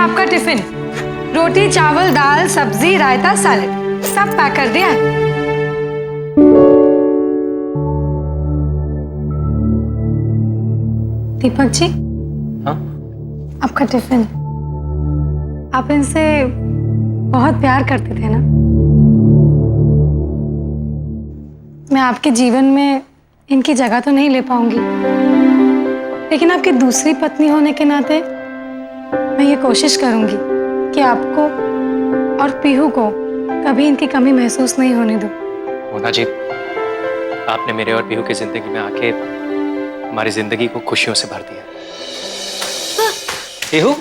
आपका टिफिन। रोटी, चावल, दाल, सब्जी, रायता, सैलेड सब पैक कर दिया है। दीपक जी। हाँ? आपका टिफिन। आप इनसे बहुत प्यार करते थे ना? मैं आपके जीवन में इनकी जगह तो नहीं ले पाऊंगी, लेकिन आपकी दूसरी पत्नी होने के नाते मैं ये कोशिश करूंगी कि आपको और पीहू को कभी इनकी कमी महसूस नहीं होने दूं। मोना जी, आपने मेरे और पीहू की जिंदगी में आके हमारी जिंदगी को खुशियों से भर दिया। पीहू?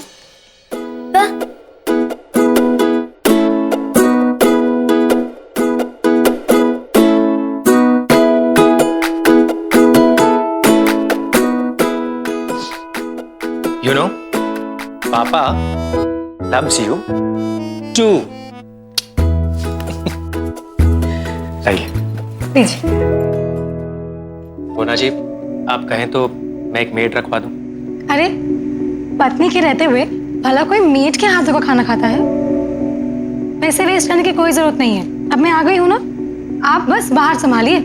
You know, पापा loves you too. आइए। लीजिए। मोना जी, आप कहें तो मैं एक मेड रखवा दूं? अरे, पत्नी के रहते हुए भला कोई मेड के हाथों का खाना खाता है? पैसे वेस्ट करने की कोई जरूरत नहीं है। अब मैं आ गई हूं ना, आप बस बाहर संभालिए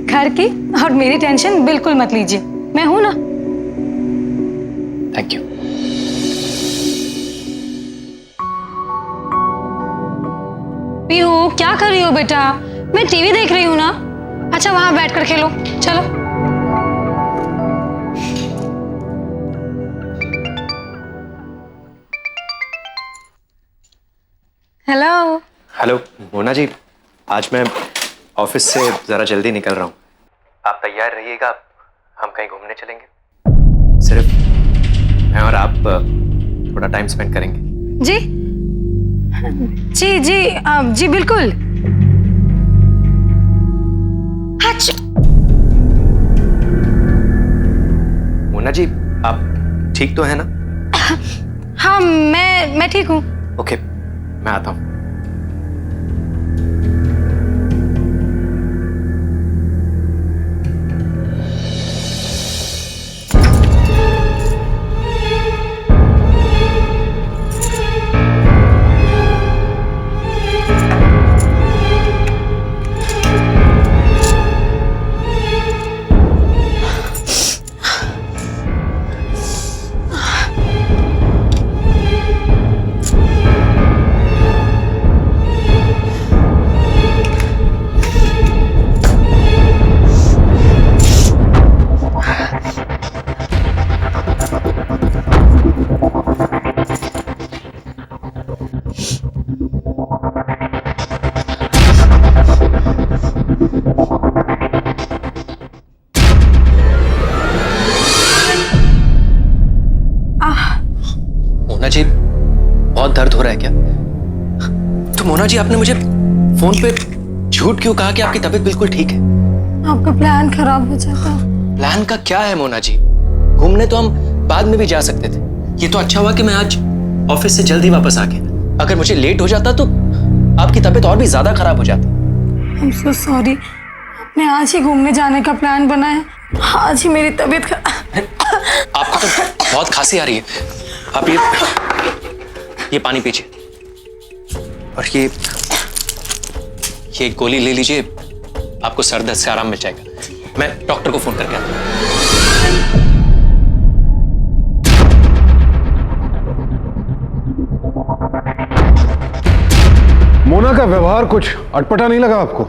घर की, और मेरी टेंशन बिल्कुल मत लीजिए, मैं हूं ना। Thank you. पीहू, क्या कर रही हो बेटा? मैं टीवी देख रही हूँ ना। अच्छा, वहां बैठकर खेलो, चलो। हेलो। हेलो मोना जी, आज मैं ऑफिस से जरा जल्दी निकल रहा हूँ। आप तैयार रहिएगा, हम कहीं घूमने चलेंगे। सिर्फ मैं और आप थोड़ा टाइम स्पेंड करेंगे। जी जी जी जी बिल्कुल। अच्छा। मोना जी, आप ठीक तो है ना? हाँ, मैं ठीक हूँ। ओके, मैं आता हूँ। मोना जी, बहुत दर्द हो रहा है क्या? तो मोना जी, आपने मुझे फोन पे झूठ क्यों कहा कि आपकी तबीयत बिल्कुल ठीक है? आपका प्लान खराब हो जाता। प्लान का क्या है मोना जी? घूमने तो हम बाद में भी जा सकते थे। ये तो अच्छा हुआ कि मैं आज ऑफिस से जल्दी वापस आ गया। अगर मुझे लेट हो जाता तो आपकी तबीयत और भी ज्यादा खराब हो जाती। I'm so sorry। आपने आज ही घूमने जाने का प्लान बनाया, आज ही मेरी तबीयत आपको तो बहुत खांसी आ रही है। आप ये पानी पीजिए, और ये एक गोली ले लीजिए, आपको सर दर्द से आराम मिल जाएगा। मैं डॉक्टर को फोन करके आता हूँ। मोना का व्यवहार कुछ अटपटा नहीं लगा आपको?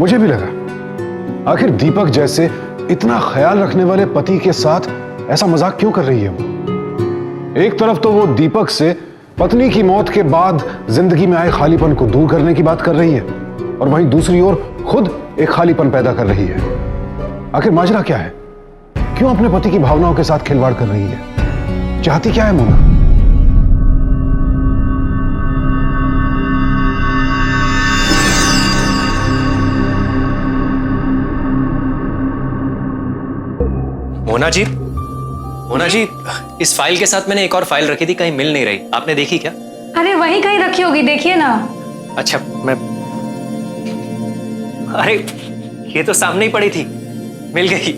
मुझे भी लगा। आखिर दीपक जैसे इतना ख्याल रखने वाले पति के साथ ऐसा मजाक क्यों कर रही है वो? एक तरफ तो वो दीपक से पत्नी की मौत के बाद जिंदगी में आए खालीपन को दूर करने की बात कर रही है, और वहीं दूसरी ओर खुद एक खालीपन पैदा कर रही है। आखिर माजरा क्या है? क्यों अपने पति की भावनाओं के साथ खिलवाड़ कर रही है? चाहती क्या है मोना? मोना जी, इस फाइल के साथ मैंने एक और फाइल रखी थी, कहीं मिल नहीं रही। आपने देखी क्या? अरे वहीं कहीं रखी होगी, देखिए ना। अच्छा, मैं अरे ये तो सामने ही पड़ी थी, मिल गई।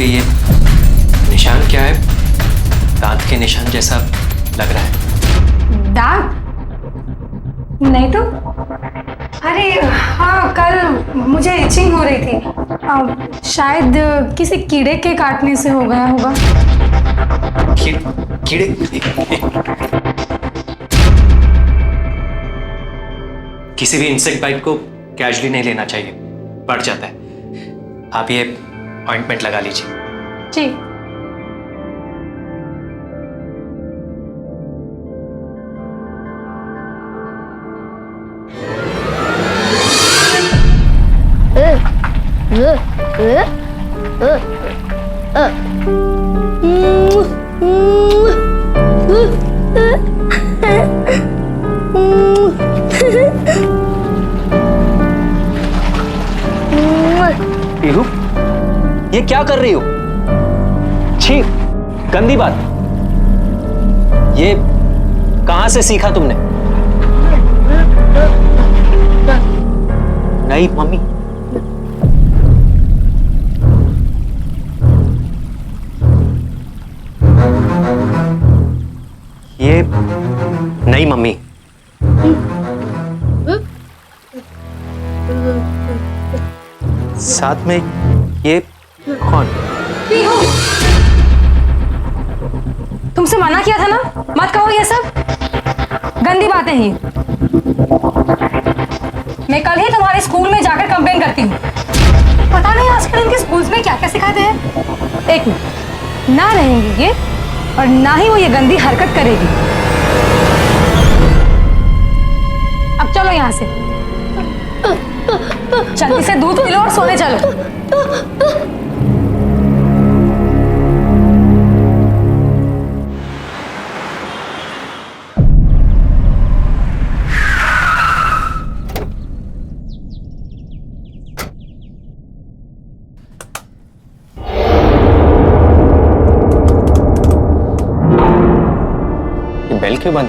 पे ये निशान क्या है? दांत के निशान जैसा लग रहा है। दाग? नहीं तो। अरे हाँ, कल मुझे इचिंग हो रही थी। शायद किसी कीड़े के काटने से हो गया होगा। कीड़े? किसी भी इंसेक्ट बाइट को कैजुअली नहीं लेना चाहिए, बढ़ जाता है। आप ये ऑइंटमेंट लगा लीजिए। जी। पीहू, ये क्या कर रही हो? छी, गंदी बात। ये कहां से सीखा तुमने? नहीं मम्मी। ये नहीं मम्मी। साथ में ये कौन? पीहू, तुमसे मना किया था ना, मत कहो ये सब गंदी बातें ही। मैं कल ही तुम्हारे स्कूल में जाकर कंप्लेन करती हूँ। पता नहीं आजकल इनके स्कूल्स में क्या क्या सिखाते हैं। एक मिनट, ना रहेंगी ये और ना ही वो ये गंदी हरकत करेगी। अब चलो यहाँ से, जल्दी से दूध पी लो और सोने चलो। बेल क्यों बंद?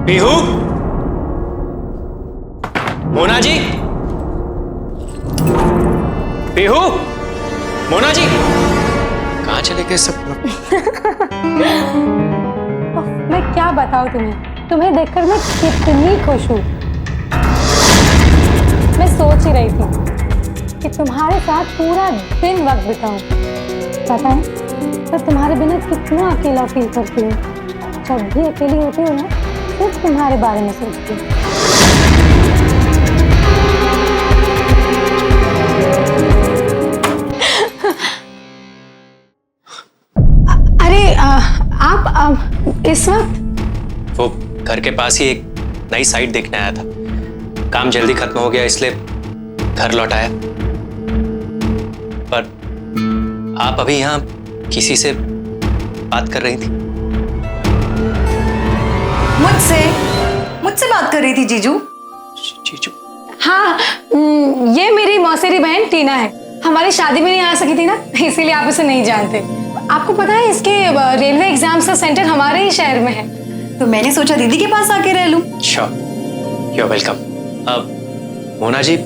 पीहू, मोना जी, पीहू, मोना जी, कहां चले गए सब लोग? मैं क्या बताऊं तुम्हें देखकर मैं कितनी खुश हूँ। मैं सोच ही रही थी कि तुम्हारे साथ पूरा दिन वक्त बिताऊं। पता है, तो तुम्हारे बिना कितना अकेला फील करती हूँ। जब भी अकेली होती हूँ ना, सिर्फ तुम्हारे बारे में सोचती हूँ। अरे आप इस वक्त? वो घर के पास ही एक नई साइट देखने आया था। काम जल्दी खत्म हो गया इसलिए घर लौट आया। पर आप अभी यहाँ किसी से बात कर रही थी? मुझसे बात कर रही थी जीजू। जीजू? हाँ, ये मेरी मौसेरी बहन टीना है। हमारी शादी में नहीं आ सकी थी ना, इसीलिए आप उसे नहीं जानते। आपको पता है इसके रेलवे एग्जाम्स का सेंटर हमारे ही शहर में है, तो मैंने सोचा दीदी के पास आके रह लूं। Sure, you are welcome. अब मोना जी,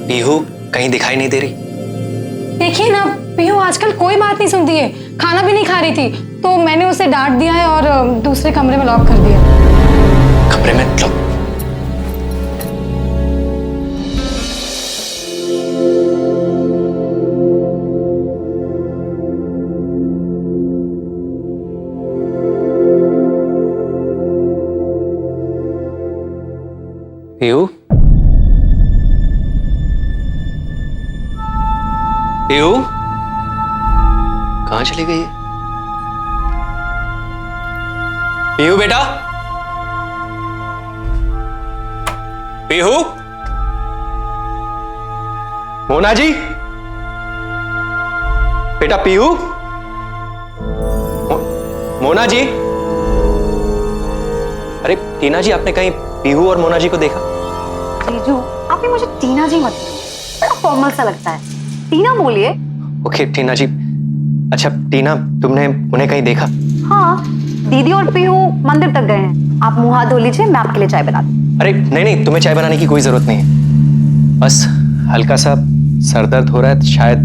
पीहू कहीं दिखाई नहीं दे रही? देखिए ना, पीहू आजकल कोई बात नहीं सुनती है, खाना भी नहीं खा रही थी, तो मैंने उसे डांट दिया है और दूसरे कमरे में लॉक कर दिया। कमरे में लॉक? पीहू? पीहू? कहां चली गई है? पीहू बेटा? पीहू? मोना जी? बेटा पीहू? मोना जी? अरे टीना जी, आपने कहीं पीहू और मोना जी को देखा? जीजू, आपने मुझे टीना जी मत बोलिए, बड़ा फॉर्मल सा लगता है। टीना बोलिए। ओके टीना जी। अच्छा टीना, तुमने उन्हें कहीं देखा? हाँ, दीदी और पीहू मंदिर तक गए हैं। आप मुंह हाथ धो लीजिए, मैं आपके लिए चाय बना दूं। अरे नहीं नहीं, तुम्हें चाय बनाने की कोई जरूरत नहीं है। बस हल्का सा सर दर्द हो रहा है, शायद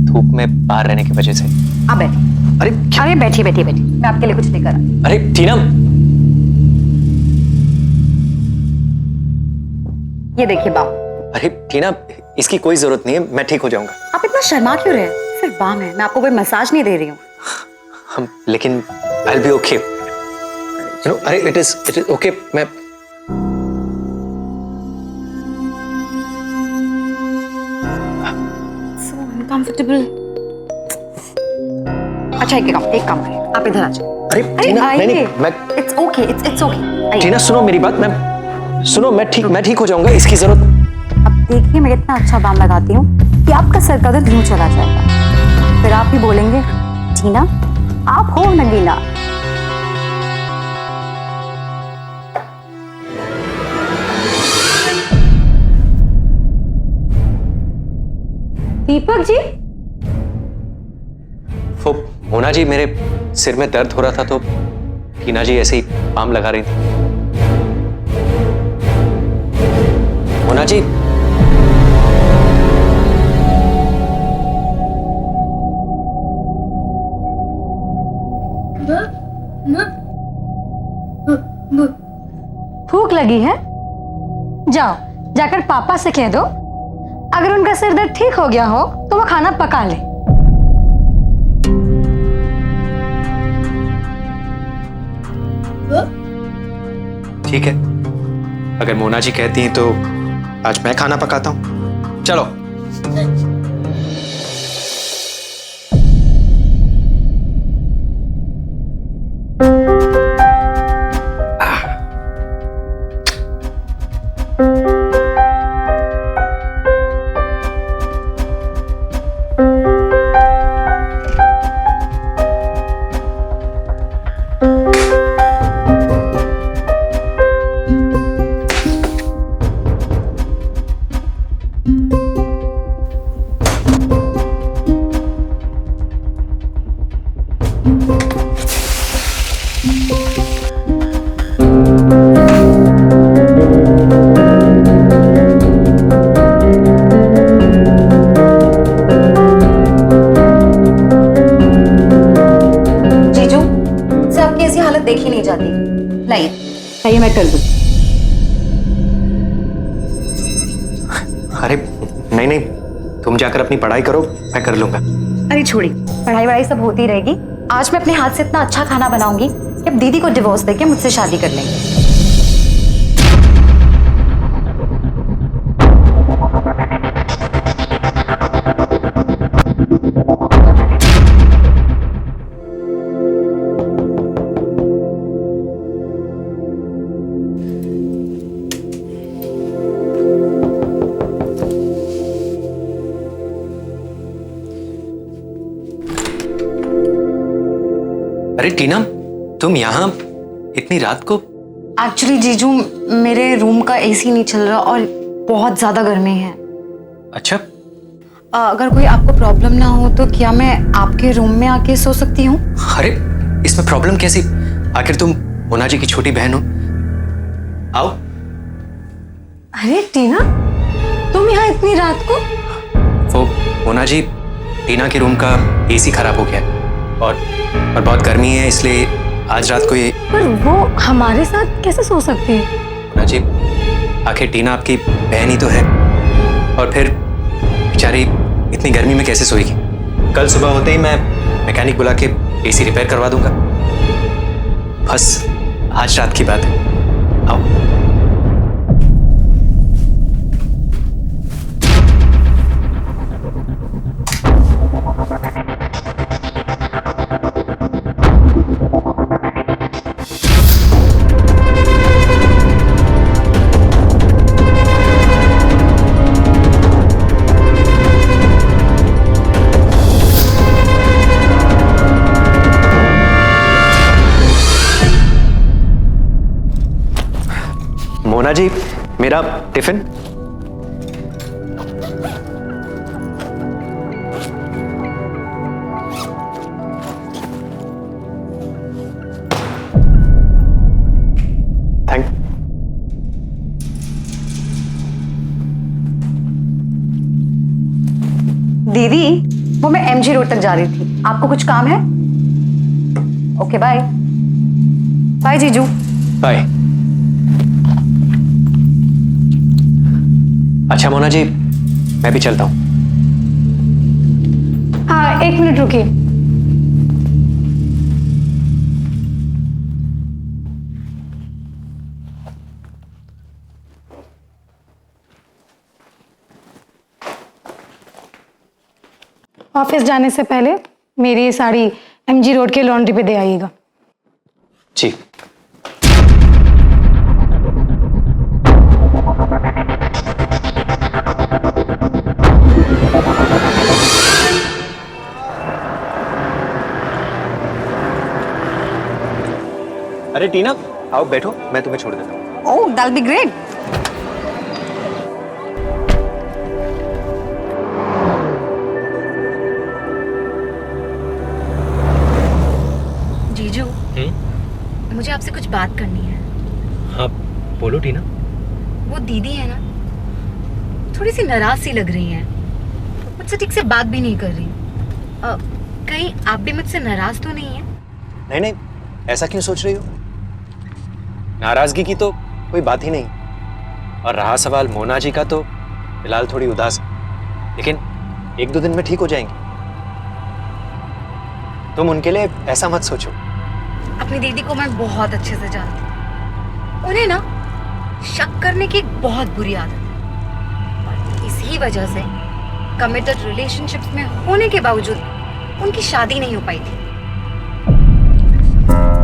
धूप में बाहर रहने की वजह से। आप बैठिए। अरे अरे बैठिए बैठिए बैठिए, मैं आपके लिए कुछ नहीं कर रहा। अरे टीना, ये देखिए बाम। अरे टीना, इसकी कोई जरूरत नहीं है, मैं ठीक हो जाऊंगा। आप इतना शर्मा क्यों रहे हैं? सिर्फ बाम है, मैं आपको कोई मसाज नहीं दे रही हूँ। हम लेकिन आई विल बी ओके। अरे इट इज ओके। मैं So uncomfortable. अच्छा एक काम करिए, आप इधर आ जाओ। अरे टीना, नहीं मैं इट्स ओके, इट्स ओके। टीना सुनो मेरी बात, मैं ठीक हो जाऊंगा, इसकी जरूरत। अब देखिए मैं इतना अच्छा बाम लगाती हूँ कि आपका सर का दर्द यूं चला जाएगा। फिर आप ही बोलेंगे टीना आप हो नगीना। दीपक जी, वो मोना जी, मेरे सिर में दर्द हो रहा था तो टीना जी ऐसे ही बाम लगा रही थी। मोना जी, भूख लगी है? जाओ जाकर पापा से कह दो, अगर उनका सिर दर्द ठीक हो गया हो तो वो खाना पका ले। ठीक है, अगर मोना जी कहती हैं तो आज मैं खाना पकाता हूं। चलो। देखी नहीं जाती। लाइए मैं कर दूं। अरे नहीं, तुम जाकर अपनी पढ़ाई करो, मैं कर लूंगा। अरे छोड़ी, पढ़ाई वढ़ाई सब होती रहेगी। आज मैं अपने हाथ से इतना अच्छा खाना बनाऊंगी कि अब दीदी को डिवोर्स देके मुझसे शादी कर लेंगे। अरे टीना, तुम यहाँ इतनी रात को? एक्चुअली जीजू, मेरे रूम का एसी नहीं चल रहा और बहुत ज्यादा गर्मी है। अच्छा, अगर कोई आपको प्रॉब्लम ना हो तो क्या मैं आपके रूम में आके सो सकती हूँ? अरे इसमें प्रॉब्लम कैसी? आखिर तुम मोना जी की छोटी बहन हो। आओ। अरे टीना, तुम यहाँ इतनी रात को? वो मोना जी, टीना के रूम का एसी खराब हो गया है और बहुत गर्मी है, इसलिए आज रात को ये। पर वो हमारे साथ कैसे सो सकते हैं? मोना जी, आखिर टीना आपकी बहन ही तो है, और फिर बेचारी इतनी गर्मी में कैसे सोएगी? कल सुबह होते ही मैं मैकेनिक बुला के एसी रिपेयर करवा दूंगा। बस आज रात की बात है। आओ। मोना जी, मेरा टिफिन। थैंक। मैं एमजी रोड तक जा रही थी। आपको कुछ काम है? Okay bye. बाय जीजू। बाय। अच्छा मोना जी, मैं भी चलता हूँ। हाँ, 1 मिनट रुकिए। ऑफिस जाने से पहले मेरी ये साड़ी एमजी रोड के लॉन्ड्री पे दे आइएगा। जी। अरे टीना, आओ बैठो, मैं तुम्हें छोड़ देता हूँ। ओह, दैट्'ll बी ग्रेट। जीजू, मुझे आपसे कुछ बात करनी है। हाँ बोलो टीना। वो दीदी है ना, थोड़ी सी नाराज सी लग रही है, मुझसे ठीक से बात भी नहीं कर रही। कहीं आप भी मुझसे नाराज तो नहीं है? नहीं नहीं, ऐसा क्यों सोच रही हो? नाराजगी की तो कोई बात ही नहीं। और रहा सवाल मोना जी का, तो फिलहाल थोड़ी उदास है, लेकिन 1-2 दिन में ठीक हो जाएंगी। तुम उनके लिए ऐसा मत सोचो। अपनी दीदी को मैं बहुत अच्छे से जानती हूँ। उन्हें ना शक करने की एक बहुत बुरी आदत है, और इसी वजह से कमिटेड रिलेशनशिप्स में होने के बावजूद उनकी शादी नहीं हो पाई थी।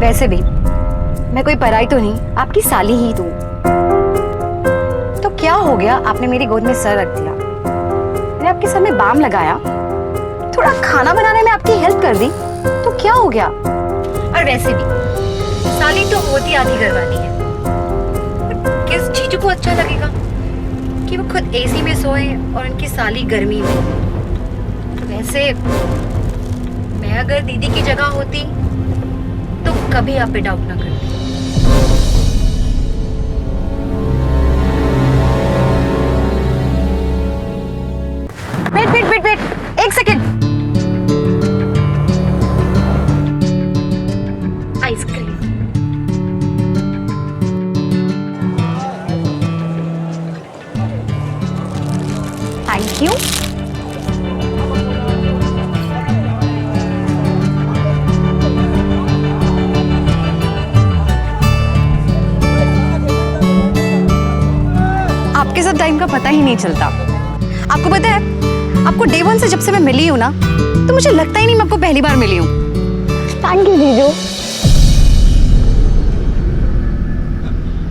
वैसे भी मैं कोई पराई तो नहीं, आपकी साली ही तो। तो क्या हो गया, आपने मेरी गोद में सर रख दिया, मैंने आपके सर में बाम लगाया, थोड़ा खाना बनाने में आपकी हेल्प कर दी, तो क्या हो गया? और वैसे भी साली तो होती आधी घरवाली है। किस जीजू को अच्छा लगेगा कि वो खुद एसी में सोए और उनकी साली गर्मी में? वैसे मैं अगर दीदी की जगह होती तो कभी आप पे डाउट ना करती। Wait wait wait wait, 1 second. Ice cream. Thank you. आपके साथ टाइम का पता ही नहीं चलता। आपको पता है, आपको डे 1 से जब से मैं मिली हूँ ना, तो मुझे लगता ही नहीं मैं आपको पहली बार मिली हूँ। थैंक यू जीजू।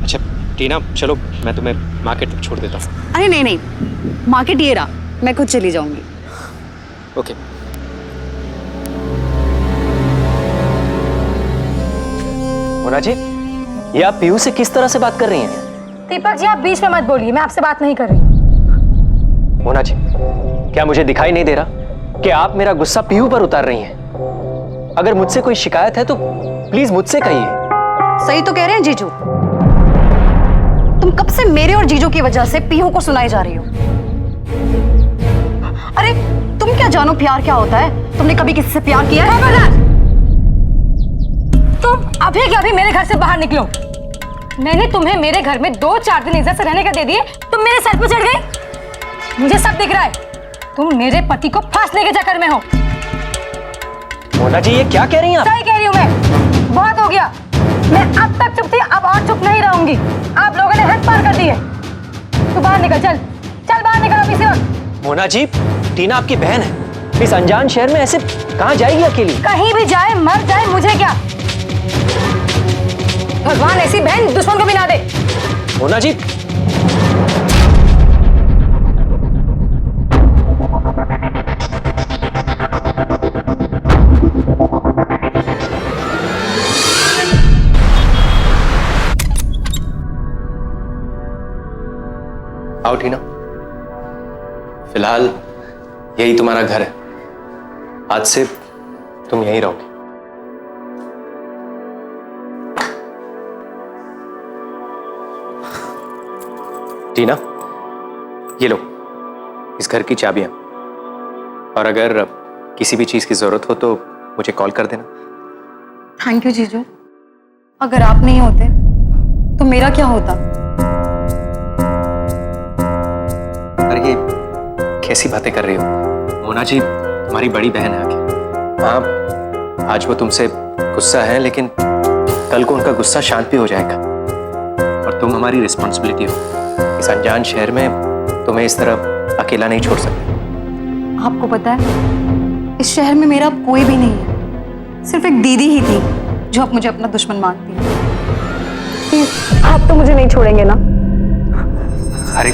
अच्छा टीना, चलो मैं तुम्हें मार्केट तक छोड़ देता हूँ। अरे नहीं नहीं, मार्केट ये रहा, मैं खुद चली जाऊंगी। ओके। मोना जी, ये आप पीयू से किस तरह से बात कर रही हैं? दीपक जी, आप बीच में मत बोलिए, मैं आपसे बात नहीं कर रही। मोना जी, क्या मुझे दिखाई नहीं दे रहा कि आप मेरा गुस्सा पीयू पर उतार रही हैं? अगर मुझसे कोई शिकायत है तो प्लीज मुझसे कहिए। सही तो कह रहे हैं जीजू, तुम कब से मेरे और जीजू की वजह से पीहू को सुनाई जा रही हो। अरे तुम क्या जानो प्यार क्या होता है? तुमने कभी किसी से प्यार किया है? तुम अभी के अभी मेरे घर से बाहर निकलो। मैंने तुम्हें मेरे घर में 2-4 दिन इज्जत से रहने का दे दिए, तुम मेरे सर पे चढ़ गई। मुझे सब दिख रहा है, तुम मेरे पति को फांसने के चक्कर में हो। मोना जी, ये क्या कह रही हैं आप? सही कह रही हूँ मैं, बहुत हो गया। मैं अब तक चुप थी, अब और चुप नहीं रहूंगी। आप लोगों ने हद पार कर दी है। तू बाहर निकल, चल चल बाहर निकल अभी से। मोना जी, टीना आपकी बहन है, इस अनजान शहर में ऐसे कहाँ जाएगी अकेली? कहीं भी जाए, मर जाए, मुझे क्या। भगवान ऐसी बहन दुश्मन को भी ना दे। मोना जी, आओ टीना, फिलहाल यही तुम्हारा घर है, आज से तुम यहीं रहोगे। टीना, ये लो इस घर की चाबियां, और अगर किसी भी चीज़ की ज़रूरत हो तो मुझे कॉल कर देना। थैंक यू जीजू। अगर आप नहीं होते तो मेरा क्या होता? अरे ये कैसी बातें कर रही हो? मोना जी तुम्हारी बड़ी बहन है आखिर। हाँ, आज वो तुमसे गुस्सा है, लेकिन कल को उनका गुस्सा शांत भी हो जाएगा। और तुम हमारी रिस्पॉन्सिबिलिटी हो। इस अनजान शहर में तुम्हें इस तरह अकेला नहीं छोड़ सकते। आपको पता है, इस शहर में मेरा अब कोई भी नहीं है। सिर्फ एक दीदी ही थी जो अब मुझे अपना दुश्मन मानती है। प्लीज, आप तो मुझे नहीं छोड़ेंगे ना? अरे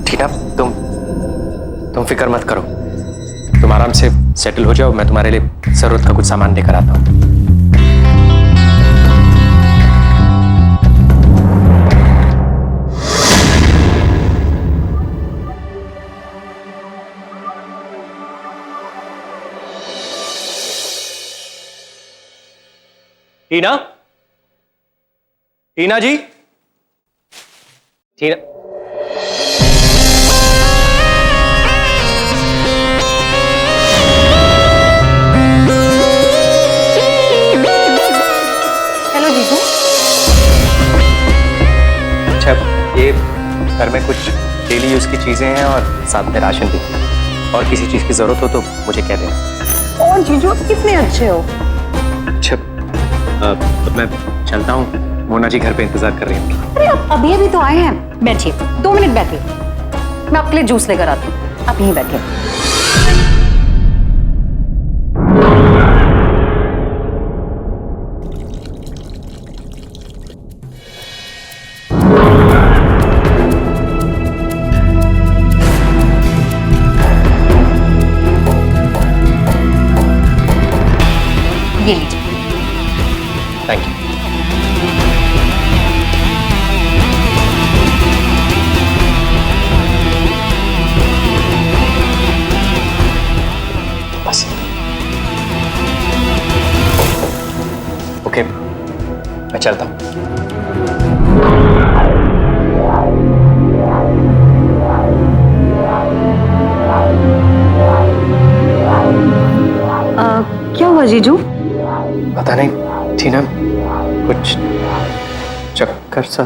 टीना, तुम फिक्र मत करो। तुम आराम से सेटल हो जाओ। मैं तुम्हारे लिए जरूरत का कुछ सामान लेकर आता हूँ। टीना, टीना जी, टीना। हेलो जीजू। अच्छा, ये घर में कुछ डेली यूज की चीजें हैं और साथ में राशन भी। और किसी चीज की जरूरत हो तो मुझे कह देना। और जीजू, आप कितने अच्छे हो। अच्छा, अब मैं चलता हूँ। मोना जी घर पे इंतजार कर रही हूँ। अरे आप अभी अभी तो आए हैं। बैठिए, 2 मिनट बैठिए, मैं आपके लिए जूस लेकर आती हूँ। आप यहीं बैठिए। ये लीजिए। Thank you. बस ओके, मैं चलता हूँ। क्या हुआ जीजू? पता नहीं टीना, कुछ चक्कर सा।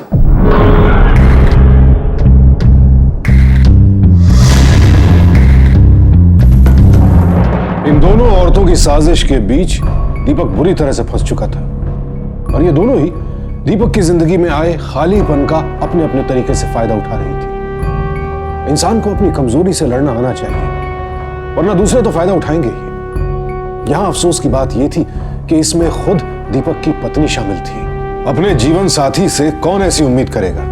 इन दोनों औरतों की साजिश के बीच दीपक बुरी तरह से फंस चुका था और ये दोनों ही दीपक की जिंदगी में आए खालीपन का अपने अपने तरीके से फायदा उठा रही थी। इंसान को अपनी कमजोरी से लड़ना आना चाहिए, वरना दूसरे तो फायदा उठाएंगे ही। यहां अफसोस की बात यह थी कि इसमें खुद दीपक की पत्नी शामिल थी। अपने जीवन साथी से कौन ऐसी उम्मीद करेगा,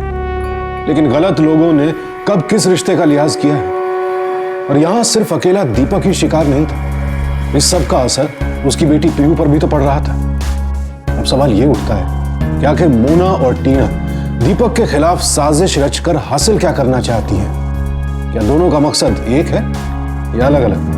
लेकिन गलत लोगों ने कब किस रिश्ते का लिहाज किया है। और यहां सिर्फ अकेला दीपक ही शिकार नहीं था, इस सब का असर उसकी बेटी पीयू पर भी तो पड़ रहा था। अब सवाल यह उठता है कि आखिर मोना और टीना दीपक के खिलाफ साजिश रचकर हासिल क्या करना चाहती हैं? क्या दोनों का मकसद एक है या अलग अलग?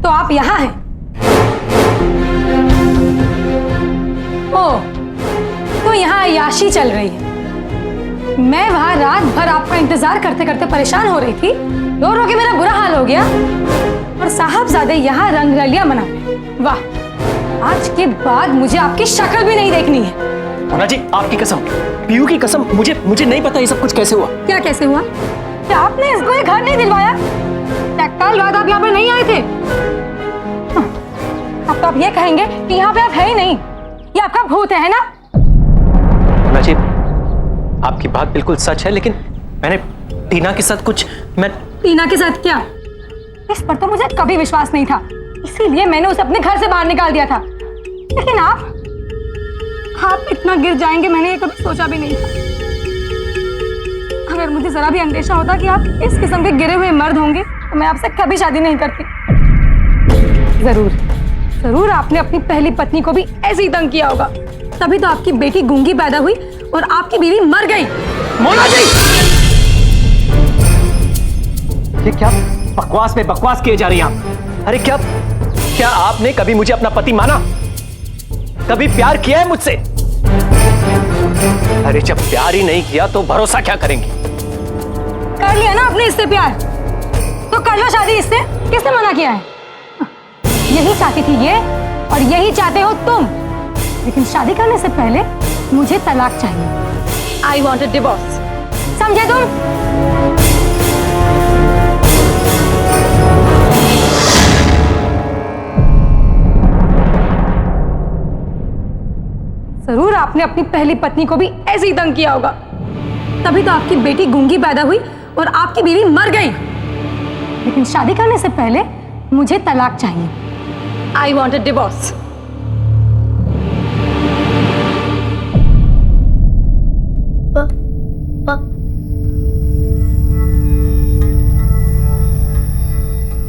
तो आप यहाँ हैं? ओह, तो यहाँ अय्याशी चल रही है। मैं वहां रात भर आपका इंतजार करते करते परेशान हो रही थी, रो रो के मेरा बुरा हाल हो गया, और साहबजादे यहाँ रंगरलियां मना रहे। वाह, आज के बाद मुझे आपकी शक्ल भी नहीं देखनी है। मोना जी, आपकी कसम, पीयू की कसम, मुझे नहीं पता ये सब कुछ कैसे हुआ। क्या कैसे हुआ? क्या आपने इसको ये घर नहीं दिलवाया? क्या कल रात आप यहाँ पे नहीं आए थे? अब तो आप ये कहेंगे कि यहाँ पे आप है ही नहीं, ये आपका भूत है ना? मोना जी, आपकी बात बिल्कुल सच है, लेकिन मैंने टीना के साथ कुछ टीना के साथ क्या? इस पर तो मुझे कभी विश्वास नहीं था, इसीलिए मैंने उसे अपने घर से बाहर निकाल दिया था। लेकिन आप इतना गिर जाएंगे मैंने ये कभी सोचा भी नहीं था। अगर मुझे जरा भी अंदेशा होता कि आप इस किस्म के गिरे हुए मर्द होंगे तो मैं आपसे कभी शादी नहीं करती। जरूर आपने अपनी पहली पत्नी को भी ऐसे ही तंग किया होगा, तभी तो आपकी बेटी गूंगी पैदा हुई और आपकी बीवी मर गई। मोना जी, ये क्या बकवास पे बकवास किए जा रही हैं आप? अरे क्या आपने कभी मुझे अपना पति माना? कभी प्यार किया है मुझसे? अरे जब प्यार ही नहीं किया तो भरोसा क्या करेंगे? कर लिया ना आपने इससे प्यार, तो कर लो शादी इससे। किसने मना किया है? यही चाहती थी ये और यही चाहते हो तुम, लेकिन शादी करने से पहले मुझे तलाक चाहिए। आई वॉन्ट अ डिवोर्स, समझे तुम? जरूर आपने अपनी पहली पत्नी को भी ऐसे ही तंग किया होगा, तभी तो आपकी बेटी गूंगी पैदा हुई और आपकी बीवी मर गई। लेकिन शादी करने से पहले मुझे तलाक चाहिए। I want a divorce.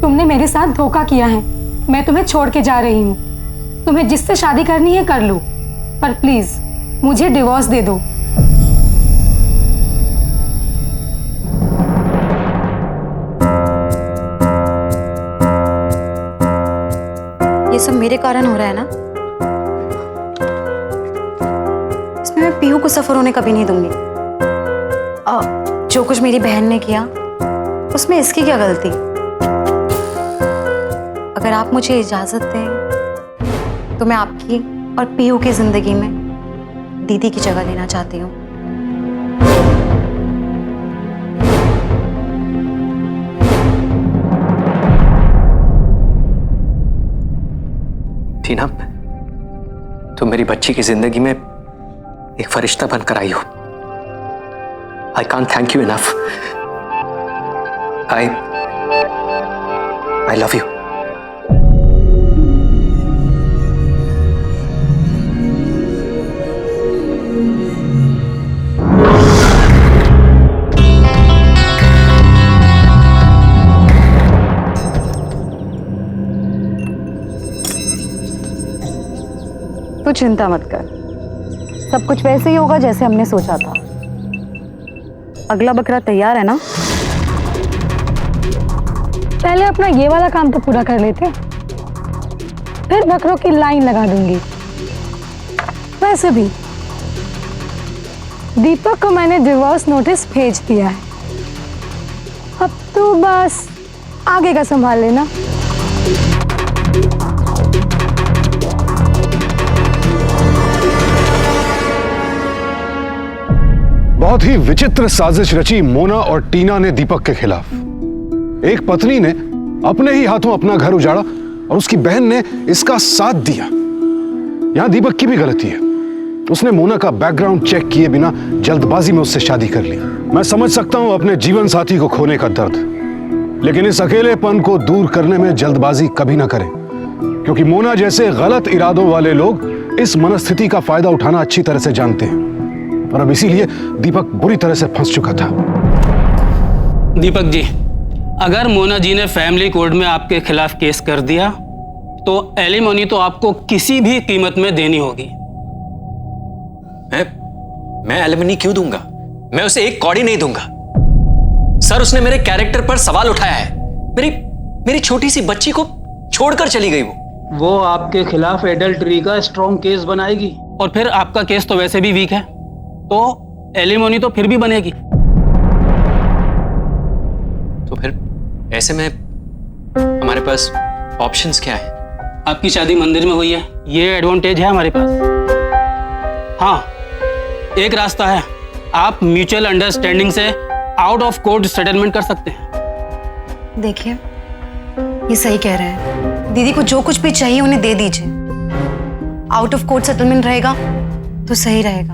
तुमने मेरे साथ धोखा किया है, मैं तुम्हें छोड़ के जा रही हूँ। तुम्हें जिससे शादी करनी है कर लो, पर प्लीज मुझे डिवोर्स दे दो। ये सब मेरे कारण हो रहा है ना, इसमें मैं पीहू को सफर होने कभी नहीं दूंगी। जो कुछ मेरी बहन ने किया उसमें इसकी क्या गलती? अगर आप मुझे इजाजत दें तो मैं आपकी और पीहू की जिंदगी में दीदी की जगह लेना चाहती हूँ। टीना, तुम मेरी बच्ची की जिंदगी में एक फरिश्ता बनकर आई हो। I can't thank you enough. I love you. तू चिंता मत कर, सब कुछ वैसे ही होगा जैसे हमने सोचा था। अगला बकरा तैयार है ना? पहले अपना ये वाला काम तो पूरा कर लेते, फिर बकरों की लाइन लगा दूंगी। वैसे भी दीपक को मैंने डिवोर्स नोटिस भेज दिया है, अब तो बस आगे का संभाल लेना। बहुत ही विचित्र साजिश रची मोना और टीना ने दीपक के खिलाफ। एक पत्नी ने अपने ही हाथों अपना घर उजाड़ा और उसकी बहन ने इसका साथ दिया। यहां दीपक की भी गलती है, उसने मोना का बैकग्राउंड चेक किए बिना जल्दबाजी में उससे शादी कर ली। मैं समझ सकता हूं अपने जीवन साथी को खोने का दर्द, लेकिन इस अकेलेपन को दूर करने में जल्दबाजी कभी ना करें, क्योंकि मोना जैसे गलत इरादों वाले लोग इस मनस्थिति का फायदा उठाना अच्छी तरह से जानते हैं, और अब इसीलिए दीपक बुरी तरह से फंस चुका था। दीपक जी, अगर मोना जी ने फैमिली कोर्ट में आपके खिलाफ केस कर दिया तो एलिमनी तो आपको किसी भी कीमत में देनी होगी। मैं एलिमनी क्यों दूंगा? मैं उसे एक कौड़ी नहीं दूंगा। सर, उसने मेरे कैरेक्टर पर सवाल उठाया है। मेरी छोटी सी बच्ची को छोड़कर चली गई। वो आपके खिलाफ एडल्ट्री का स्ट्रॉन्ग केस बनाएगी, और फिर आपका केस तो वैसे भी वीक है, तो एलिमनी तो फिर भी बनेगी। तो फिर ऐसे में हमारे पास ऑप्शंस क्या है? आपकी शादी मंदिर में हुई है, ये एडवांटेज है हमारे पास। हाँ, एक रास्ता है, आप म्यूचुअल अंडरस्टैंडिंग से आउट ऑफ कोर्ट सेटलमेंट कर सकते हैं। देखिए, ये सही कह रहे हैं, दीदी को जो कुछ भी चाहिए उन्हें दे दीजिए। आउट ऑफ कोर्ट सेटलमेंट रहेगा तो सही रहेगा,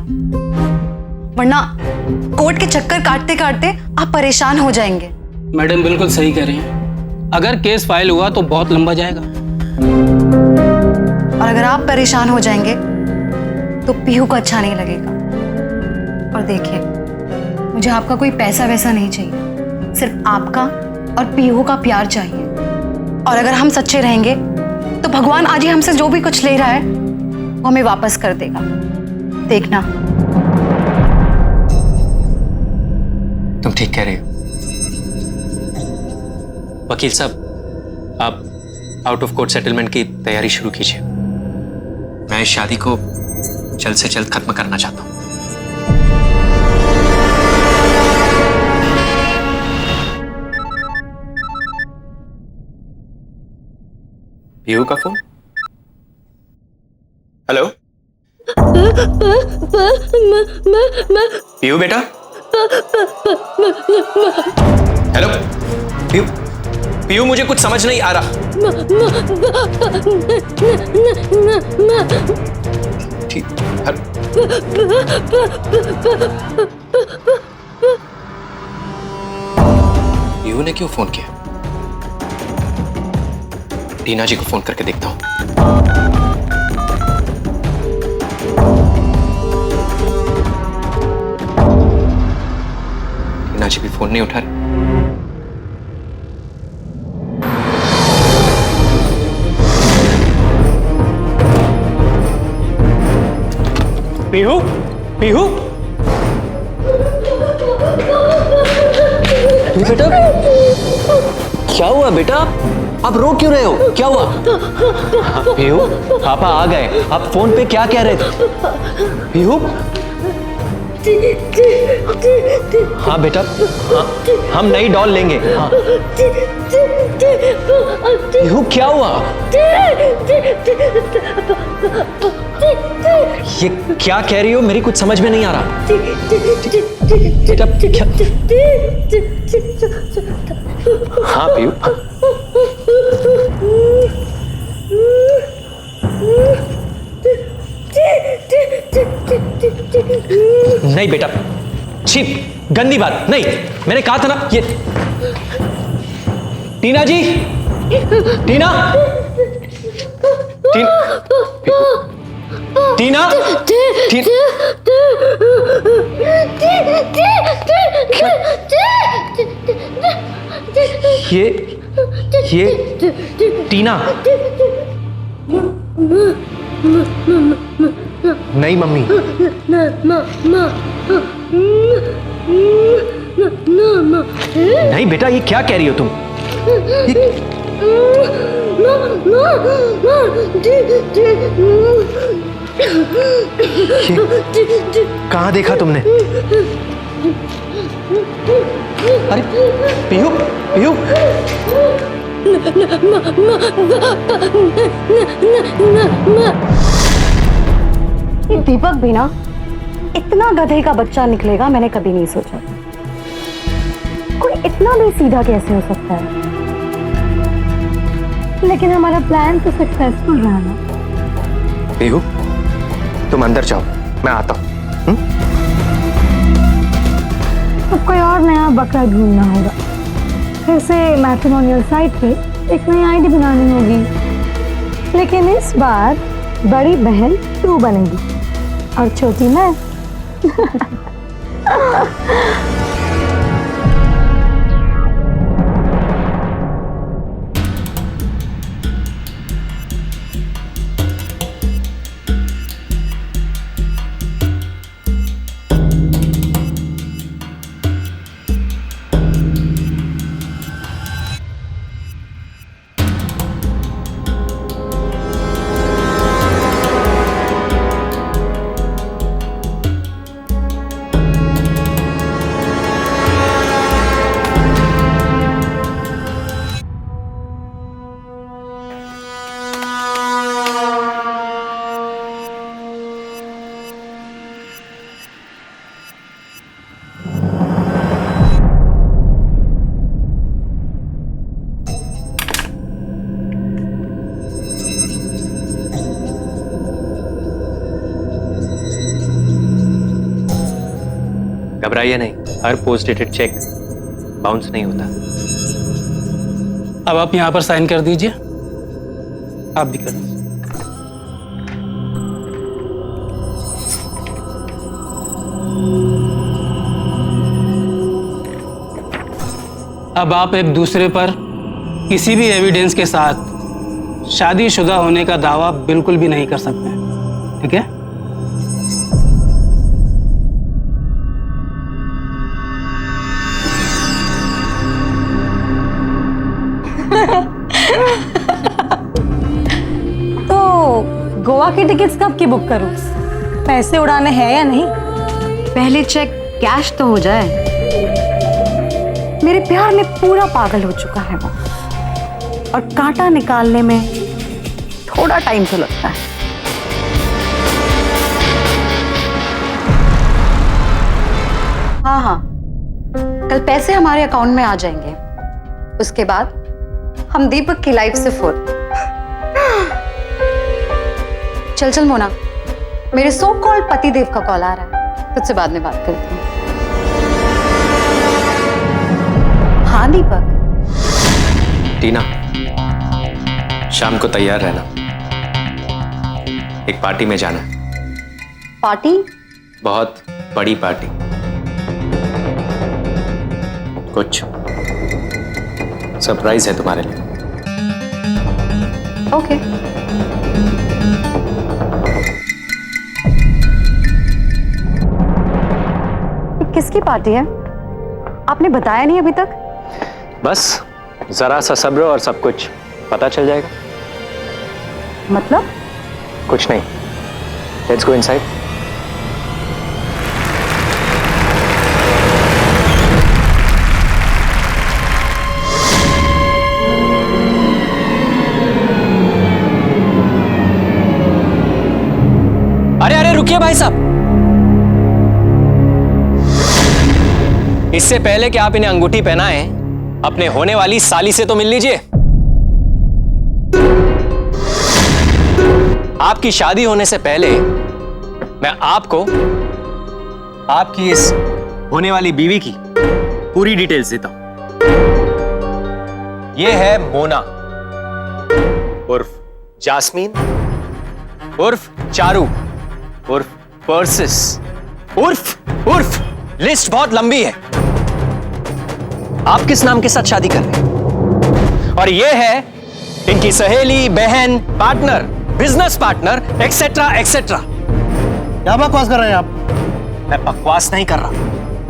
वरना कोर्ट के चक्कर काटते काटते आप परेशान हो जाएंगे। मैडम बिल्कुल सही कह रही हैं। अगर केस फाइल हुआ तो बहुत लंबा जाएगा। और अगर आप परेशान हो जाएंगे तो पीहू को अच्छा नहीं लगेगा। और देखिए, मुझे आपका कोई पैसा वैसा नहीं चाहिए, सिर्फ आपका और पीहू का प्यार चाहिए। और अगर हम सच्चे रहेंगे तो भगवान आज ही हमसे जो भी कुछ ले रहा है वो हमें वापस कर देगा, देखना। तुम ठीक कह रही हो। वकील साहब, आप आउट ऑफ कोर्ट सेटलमेंट की तैयारी शुरू कीजिए। मैं इस शादी को जल्द से जल्द खत्म करना चाहता हूं। पीहू का फोन। हेलो पीहू बेटा। हेलो पीहू। पीहू, मुझे कुछ समझ नहीं आ रहा। ठीक। पीहू ने क्यों फोन किया? टीना जी को फोन करके देखता हूं। टीना जी भी फोन नहीं उठा रही। पीहू, पीहू, बेटा क्या हुआ बेटा? आप रो क्यों रहे हो? क्या हुआ? पीहू, पापा आ गए। आप फोन पे क्या कह रहे थे? पीहू, हाँ बेटा, हाँ, हम नई डॉल लेंगे। हाँ। पीहू क्या हुआ? ये क्या कह रही हो? मेरी कुछ समझ में नहीं आ रहा। बेटा क्या? हाँ पीहू। नहीं बेटा, छी, गंदी बात नहीं। मैंने कहा था ना ये। टीना जी, टीना, टीना, ये टीना। नहीं मम्मी। नहीं बेटा, ये क्या कह रही हो तुम? कहाँ देखा तुमने? अरे पीहू, पीहू, ये दीपक भी ना इतना गधे का बच्चा निकलेगा मैंने कभी नहीं सोचा। कोई इतना भी सीधा कैसे हो सकता है? लेकिन हमारा प्लान तो सक्सेसफुल रहा ना। पीहू, तुम अंदर जाओ, मैं आता हूँ। अब कोई और नया बकरा ढूंढना होगा। फिर से मैट्रिमोनियल साइट पे एक नई आईडी बनानी होगी। लेकिन इस बार बड़ी बहन तू बनेगी और छोटी मैं। घबराइए नहीं, हर पोस्ट डेटेड चेक बाउंस नहीं होता। अब आप यहाँ पर साइन कर दीजिए। आप भी कर दीजिए। अब आप एक दूसरे पर किसी भी एविडेंस के साथ शादीशुदा होने का दावा बिल्कुल भी नहीं कर सकते, ठीक है? तो गोवा की टिकट्स कब की बुक करूं? पैसे उड़ाने हैं या नहीं? पहले चेक कैश तो हो जाए। मेरे प्यार में पूरा पागल हो चुका है वो, और कांटा निकालने में थोड़ा टाइम तो लगता है। हाँ हाँ, कल पैसे हमारे अकाउंट में आ जाएंगे। उसके बाद हम दीपक की लाइफ से फुल। चल चल मोना, मेरे सो कॉल्ड पतिदेव का कॉल आ रहा है, तुझसे बाद में बात करती हूँ। हाँ दीपक। टीना, शाम को तैयार रहना, एक पार्टी में जाना है। पार्टी? बहुत बड़ी पार्टी, कुछ सरप्राइज है तुम्हारे लिए। ओके। किसकी पार्टी है? आपने बताया नहीं अभी तक। बस जरा सा सब्र और सब कुछ पता चल जाएगा। मतलब? कुछ नहीं, लेट्स गो इनसाइड। अरे अरे रुकिए भाई साहब, इससे पहले कि आप इन्हें अंगूठी पहनाएं, अपने होने वाली साली से तो मिल लीजिए। आपकी शादी होने से पहले मैं आपको आपकी इस होने वाली बीवी की पूरी डिटेल्स देता हूं। यह है मोना उर्फ जास्मीन उर्फ चारू उर्फ पर्सिस उर्फ लिस्ट बहुत लंबी है। आप किस नाम के साथ शादी कर रहे हैं? और ये है इनकी सहेली, बहन, partner, business partner, etcetera etcetera. क्या बकवास कर रहे हैं आप? मैं बकवास नहीं कर रहा,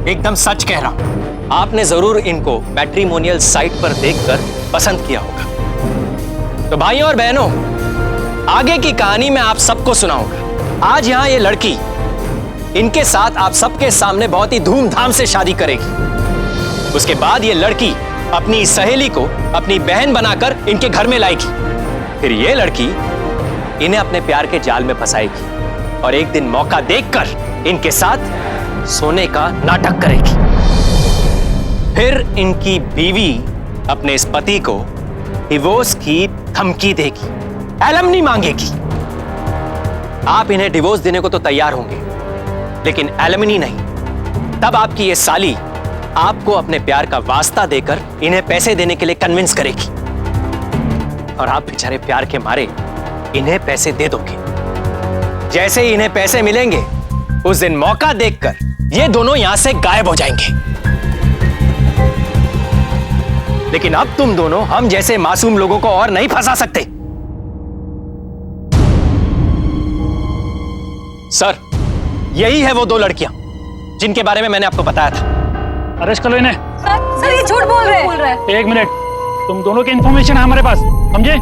एकदम सच कह रहा हूं। आपने जरूर इनको मैट्रिमोनियल साइट पर देखकर पसंद किया होगा। तो भाइयों और बहनों, आगे की कहानी मैं आप सबको सुनाऊंगा। आज यहां ये लड़की इनके साथ आप सबके सामने बहुत ही धूमधाम से शादी करेगी। उसके बाद ये लड़की अपनी सहेली को अपनी बहन बनाकर इनके घर में लाएगी। फिर ये लड़की इन्हें अपने प्यार के जाल में फंसाएगी और एक दिन मौका देखकर इनके साथ सोने का नाटक करेगी। फिर इनकी बीवी अपने इस पति को डिवोर्स की धमकी देगी, एलिमनी मांगेगी। आप इन्हें डिवोर्स देने को तो तैयार होंगे, लेकिन एलिमनी नहीं। तब आपकी ये साली आपको अपने प्यार का वास्ता देकर इन्हें पैसे देने के लिए कन्विंस करेगी, और आप बेचारे प्यार के मारे इन्हें पैसे दे दोगे। जैसे ही इन्हें पैसे मिलेंगे, उस दिन मौका देखकर ये दोनों यहां से गायब हो जाएंगे। लेकिन अब तुम दोनों हम जैसे मासूम लोगों को और नहीं फंसा सकते। सर, यही है वो दो लड़कियां जिनके बारे में मैंने आपको बताया था। अरेस्ट करो इन्हें। सर ये झूठ बोल रहे हैं। एक मिनट, तुम दोनों की इंफॉर्मेशन है हमारे पास, समझे?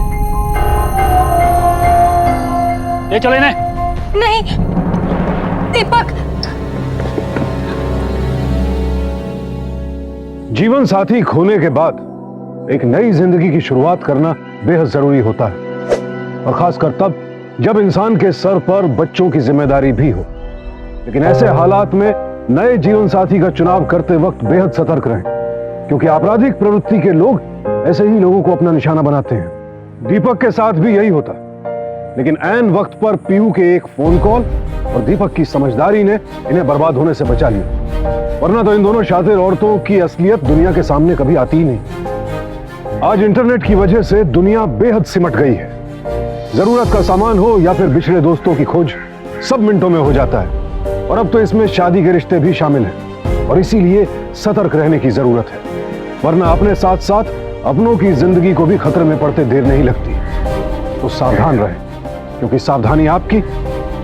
ले चलो इन्हें। नहीं दीपक, जीवन साथी खोने के बाद एक नई जिंदगी की शुरुआत करना बेहद जरूरी होता है, और खासकर तब जब इंसान के सर पर बच्चों की जिम्मेदारी भी हो। लेकिन ऐसे हालात में नए जीवन साथी का चुनाव करते वक्त बेहद सतर्क रहें, क्योंकि आपराधिक प्रवृत्ति के लोग ऐसे ही लोगों को अपना निशाना बनाते हैं। दीपक के साथ भी यही होता, लेकिन ऐन वक्त पर पीयू के एक फोन कॉल और दीपक की समझदारी ने इन्हें बर्बाद होने से बचा लिया, वरना तो इन दोनों शातिर औरतों की असलियत दुनिया के सामने कभी आती ही नहीं। आज इंटरनेट की वजह से दुनिया बेहद सिमट गई है। जरूरत का सामान हो या फिर बिछड़े दोस्तों की खोज, सब मिनटों में हो जाता है। और अब तो इसमें शादी के रिश्ते भी शामिल हैं और इसीलिए सतर्क रहने की जरूरत है, वरना अपने साथ साथ अपनों की जिंदगी को भी खतरे में पड़ते देर नहीं लगती। तो सावधान रहें, क्योंकि सावधानी आपकी,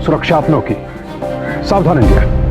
सुरक्षा अपनों की। सावधान इंडिया।